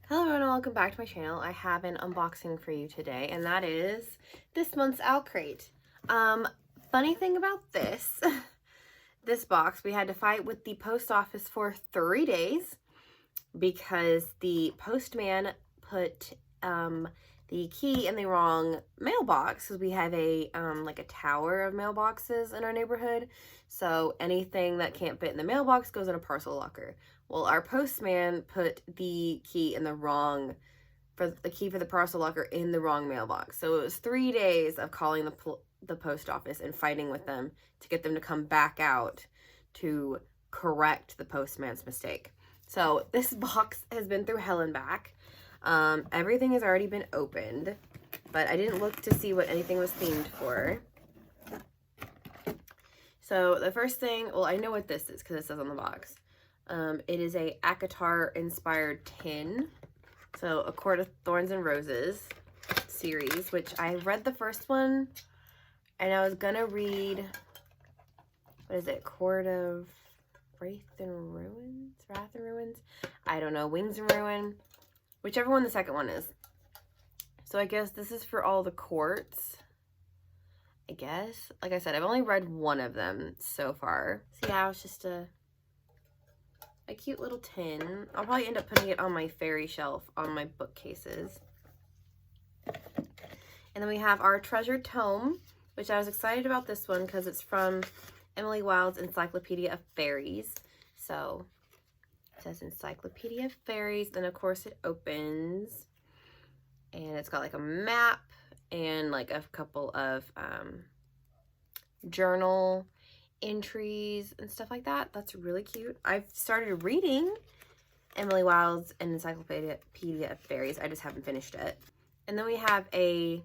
Hello everyone, welcome back to my channel. I have an unboxing for you today, and that is this month's Owlcrate. Funny thing about this, this box, we had to fight with the post office for 3 days because the postman put the key in the wrong mailbox, because we have a like a tower of mailboxes in our neighborhood. So anything that can't fit in the mailbox goes in a parcel locker. Well, our postman put the key in the wrong, for the key for the parcel locker in the wrong mailbox. So it was 3 days of calling the post office and fighting with them to get them to come back out to correct the postman's mistake. So this box has been through hell and back. Everything has already been opened, but I didn't look to see what anything was themed for. So the first thing, well, I know what this is because it says on the box. It is a ACOTAR inspired tin. So A Court of Thorns and Roses series, which I read the first one, and I was gonna read, what is it? Court of Wrath and Ruins? Wrath and Ruins? I don't know. Wings and Ruin. Whichever one the second one is. So I guess this is for all the courts. I guess. Like I said, I've only read one of them so far. So yeah, it's just a cute little tin. I'll probably end up putting it on my fairy shelf on my bookcases. And then we have our treasured tome, which I was excited about this one because it's from Emily Wilde's Encyclopedia of Fairies. So it says Encyclopedia of Fairies, then of course it opens and it's got like a map and like a couple of journal entries and stuff like that. That's really cute. I've started reading Emily Wilde's Encyclopedia of Fairies. I just haven't finished it. And then we have a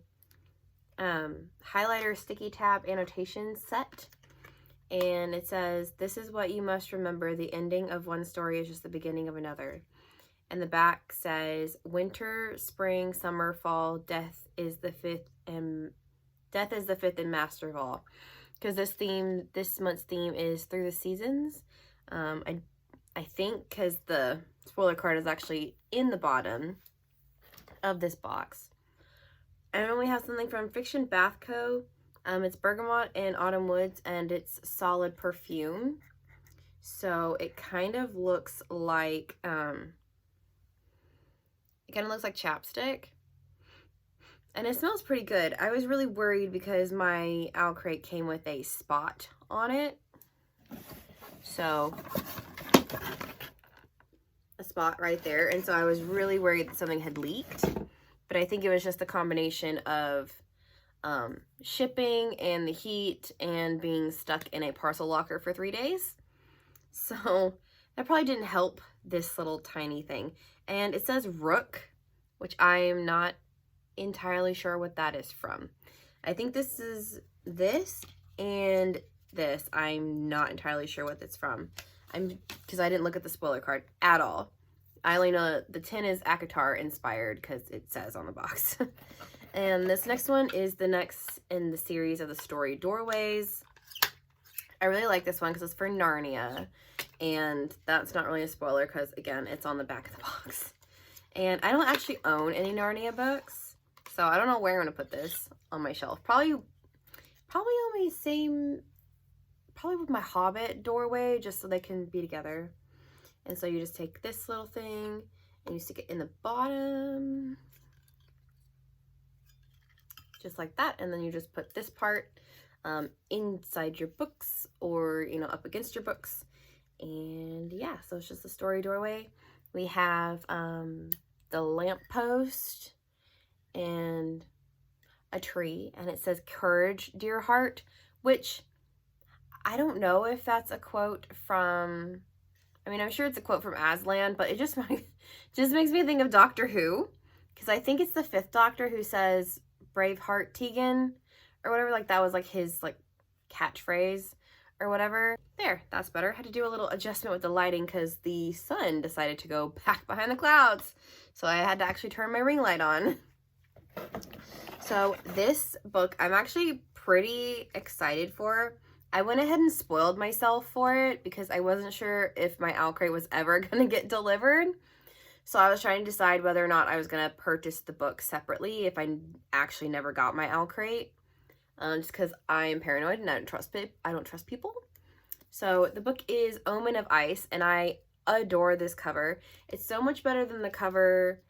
highlighter sticky tab annotation set. And it says, "This is what you must remember. The ending of one story is just the beginning of another." And the back says, "Winter, spring, summer, fall, death is the fifth and master of all." Because this month's theme is through the seasons. I think because the spoiler card is actually in the bottom of this box. And then we have something from Fiction Bath Co. It's bergamot and autumn woods, and it's solid perfume. So it kind of looks like chapstick. And it smells pretty good. I was really worried because my Owlcrate came with a spot on it. So, a spot right there. And so I was really worried that something had leaked. But I think it was just a combination of shipping and the heat and being stuck in a parcel locker for 3 days. So, that probably didn't help this little tiny thing. And it says Rook, which I am not entirely sure what that is from. I think this is this and this. I'm not entirely sure what it's from. Because I didn't look at the spoiler card at all. I only know the tin is ACOTAR inspired because it says on the box. And this next one is the next in the series of the story Doorways. I really like this one because it's for Narnia. And that's not really a spoiler because, again, it's on the back of the box. And I don't actually own any Narnia books. So I don't know where I'm going to put this on my shelf. Probably on my probably with my Hobbit doorway, just so they can be together. And so you just take this little thing and you stick it in the bottom. Just like that. And then you just put this part inside your books or, you know, up against your books. And yeah, so it's just a story doorway. We have the lamppost and a tree, and it says "Courage, dear heart," which I don't know if that's a quote from, I mean, I'm sure it's a quote from Aslan, but it just makes me think of Doctor Who, because I think it's the 5th Doctor who says "Brave heart, Tegan," or whatever. Like that was like his like catchphrase or whatever. There, that's better. Had to do a little adjustment with the lighting because the sun decided to go back behind the clouds, so I had to actually turn my ring light on. So this book I'm actually pretty excited for. I went ahead and spoiled myself for it because I wasn't sure if my Owlcrate was ever going to get delivered. So I was trying to decide whether or not I was going to purchase the book separately if I actually never got my Owlcrate. Just because I am paranoid and I don't trust people. So the book is Omen of Ice, and I adore this cover. It's so much better than the cover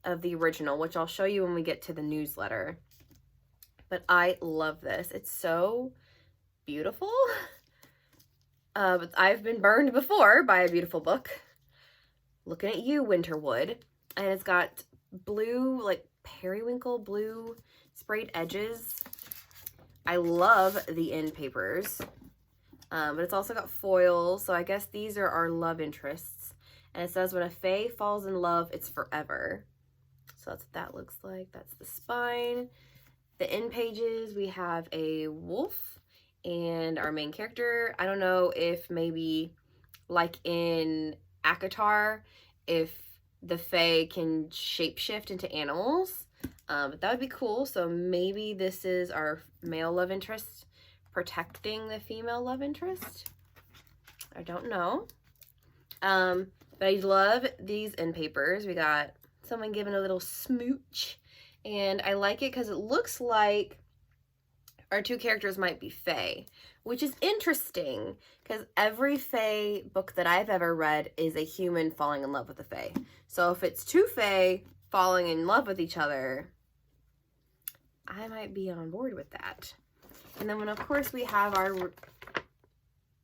of the original, which I'll show you when we get to the newsletter. But I love this. It's so beautiful. But I've been burned before by a beautiful book. Looking at you, Winterwood. And it's got blue, like periwinkle blue sprayed edges. I love the end papers. But it's also got foils, so I guess these are our love interests. And it says, when a fae falls in love, it's forever. So that's what that looks like. That's the spine. The end pages, we have a wolf and our main character. I don't know if maybe, like in ACOTAR, if the fae can shapeshift into animals. But that would be cool. So maybe this is our male love interest protecting the female love interest. I don't know. But I love these end papers. We got someone giving a little smooch, and I like it because it looks like our two characters might be fae, which is interesting because every fae book that I've ever read is a human falling in love with a fae. So if it's two fae falling in love with each other, I might be on board with that. And then, of course, we have our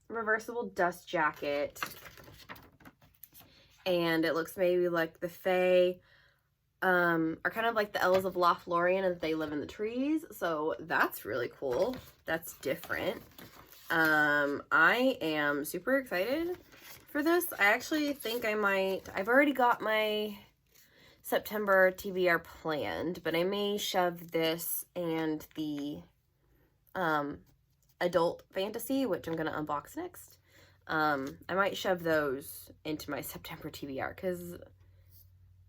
reversible dust jacket. And it looks maybe like the fae are kind of like the elves of Lothlorien, and they live in the trees. So that's really cool. That's different. I am super excited for this. I actually think I might... I've already got my September TBR planned, but I may shove this and the adult fantasy, which I'm going to unbox next. I might shove those into my September TBR because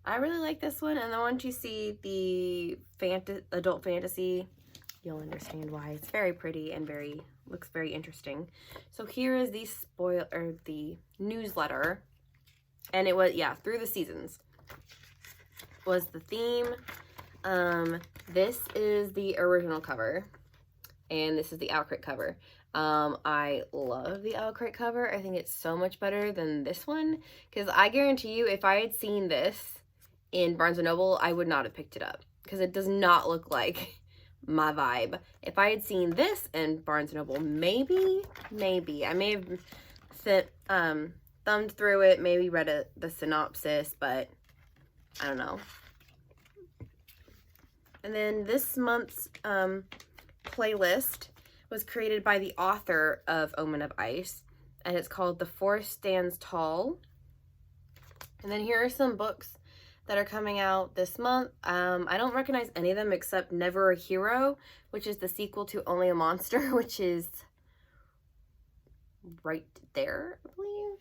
I really like this one. And then once you see the adult fantasy, you'll understand why. It's very pretty and looks very interesting. So here is the newsletter, and it was, yeah, through the seasons was the theme. This is the original cover, and this is the Owlcrate cover. I love the Owlcrate cover. I think it's so much better than this one, because I guarantee you if I had seen this in Barnes & Noble, I would not have picked it up, because it does not look like my vibe. If I had seen this in Barnes & Noble, maybe, I may have thumbed through it, maybe read the synopsis, but I don't know. And then this month's playlist was created by the author of Omen of Ice, and it's called The Forest Stands Tall. And then here are some books that are coming out this month. I don't recognize any of them except Never a Hero, which is the sequel to Only a Monster, which is right there, I believe.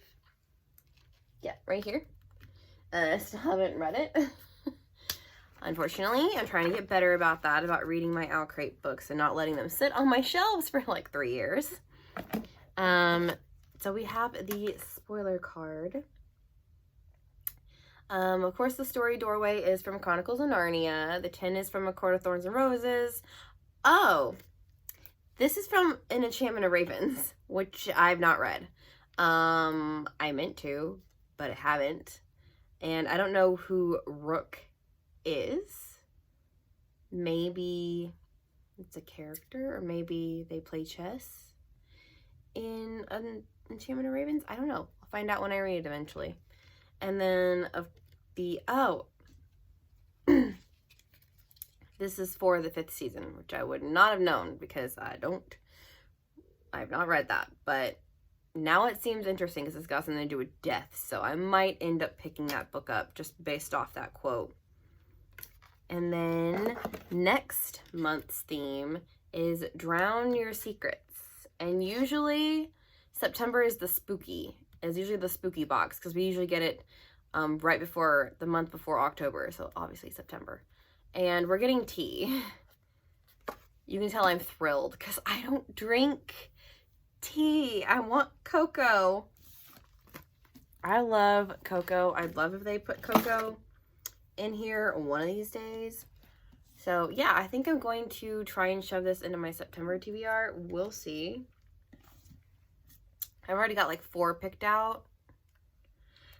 Yeah, right here. I still haven't read it. Unfortunately, I'm trying to get better about that, about reading my Owlcrate books and not letting them sit on my shelves for like 3 years. So we have the spoiler card. Of course, the story Doorway is from Chronicles of Narnia. The 10 is from A Court of Thorns and Roses. Oh, this is from An Enchantment of Ravens, which I've not read. I meant to, but I haven't. And I don't know who Rook is. Maybe it's a character, or maybe they play chess in An Enchantment of Ravens. I don't know. I'll find out when I read it eventually. And then of the, this is for the 5th season, which I would not have known because I've not read that, but now it seems interesting because it's got something to do with death, so I might end up picking that book up just based off that quote. And then next month's theme is Drown Your Secrets, and usually September is usually the spooky box, because we usually get it right before the month before October, so obviously September. And we're getting tea. You can tell I'm thrilled because I don't drink tea. I want cocoa. I love Coco. I'd love if they put Coco in here one of these days. So yeah, I think I'm going to try and shove this into my September TBR. We'll see. I've already got like 4 picked out.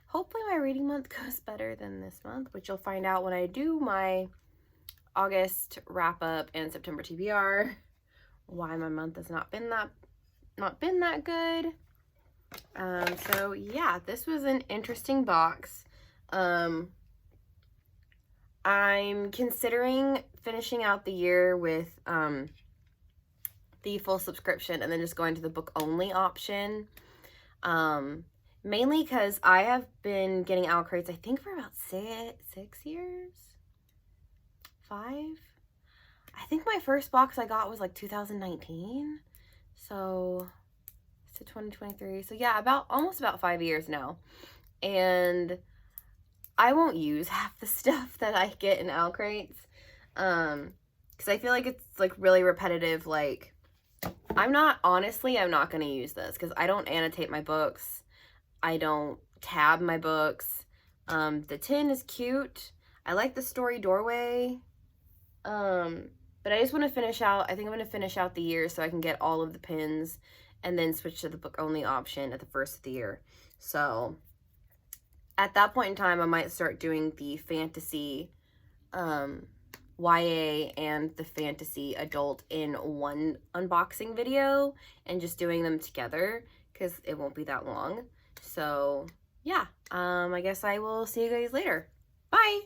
Hopefully my reading month goes better than this month, which you'll find out when I do my August wrap up and September TBR. Why my month has not been that good. So yeah, this was an interesting box. I'm considering finishing out the year with the full subscription and then just going to the book only option. Mainly because I have been getting Owlcrates, I think, for about 6 years? 5? I think my first box I got was like 2019. So, it's 2023. So yeah, almost about 5 years now. And I won't use half the stuff that I get in Owlcrates. Because I feel like it's like really repetitive. Like, I'm not going to use this because I don't annotate my books. I don't tab my books. The tin is cute. I like the story doorway. But I just want to finish out, I think I'm going to finish out the year so I can get all of the pins and then switch to the book only option at the first of the year. So at that point in time, I might start doing the fantasy, YA and the fantasy adult in one unboxing video and just doing them together because it won't be that long. So yeah, I guess I will see you guys later. Bye!